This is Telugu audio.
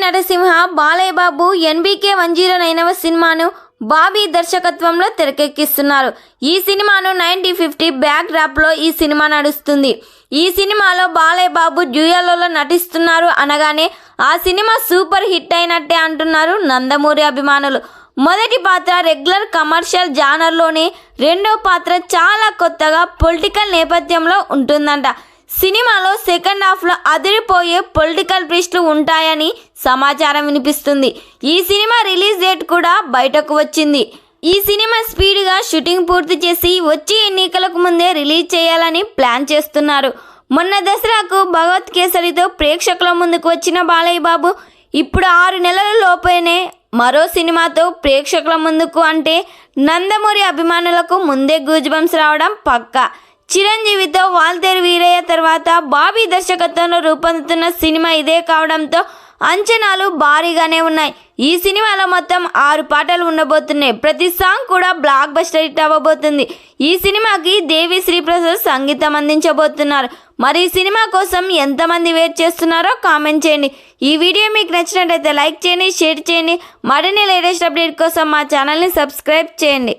నరసింహ బాలయ్య బాబు ఎన్బీకే 109వ సినిమాను బాబీ దర్శకత్వంలో తెరకెక్కిస్తున్నారు. ఈ సినిమాను 1950 బ్యాక్ డ్రాప్లో ఈ సినిమా నడుస్తుంది. ఈ సినిమాలో బాలయ్య బాబు డ్యూయల్లో నటిస్తున్నారు అనగానే ఆ సినిమా సూపర్ హిట్ అయినట్టే అంటున్నారు నందమూరి అభిమానులు. మొదటి పాత్ర రెగ్యులర్ కమర్షియల్ జానర్లోనే, రెండో పాత్ర చాలా కొత్తగా పొలిటికల్ నేపథ్యంలో ఉంటుందంట. సినిమాలో సెకండ్ హాఫ్లో అదిరిపోయే పొలిటికల్ ట్విస్టులు ఉంటాయని సమాచారం వినిపిస్తుంది. ఈ సినిమా రిలీజ్ డేట్ కూడా బయటకు వచ్చింది. ఈ సినిమా స్పీడ్గా షూటింగ్ పూర్తి చేసి వచ్చే ఎన్నికలకు ముందే రిలీజ్ చేయాలని ప్లాన్ చేస్తున్నారు. మొన్న దసరాకు భగవత్ కేసరితో ప్రేక్షకుల ముందుకు వచ్చిన బాలయ్య బాబు ఇప్పుడు 6 నెలల లోపేనే మరో సినిమాతో ప్రేక్షకుల ముందుకు అంటే నందమూరి అభిమానులకు ముందే గూజ్బంప్స్ రావడం పక్కా. చిరంజీవితో వాల్తేరు వీరయ్య తర్వాత బాబీ దర్శకత్వంలో రూపొందుతున్న సినిమా ఇదే కావడంతో అంచనాలు భారీగానే ఉన్నాయి. ఈ సినిమాలో మొత్తం 6 పాటలు ఉండబోతున్నాయి. ప్రతి సాంగ్ కూడా బ్లాక్ బస్టర్ హిట్ అవ్వబోతుంది. ఈ సినిమాకి దేవి శ్రీప్రసాద్ సంగీతం అందించబోతున్నారు. మరి ఈ సినిమా కోసం ఎంతమంది వెయిట్ చేస్తున్నారో కామెంట్ చేయండి. ఈ వీడియో మీకు నచ్చినట్లయితే లైక్ చేయండి, షేర్ చేయండి. మరిన్ని లేటెస్ట్ అప్డేట్ కోసం మా ఛానల్ని సబ్స్క్రైబ్ చేయండి.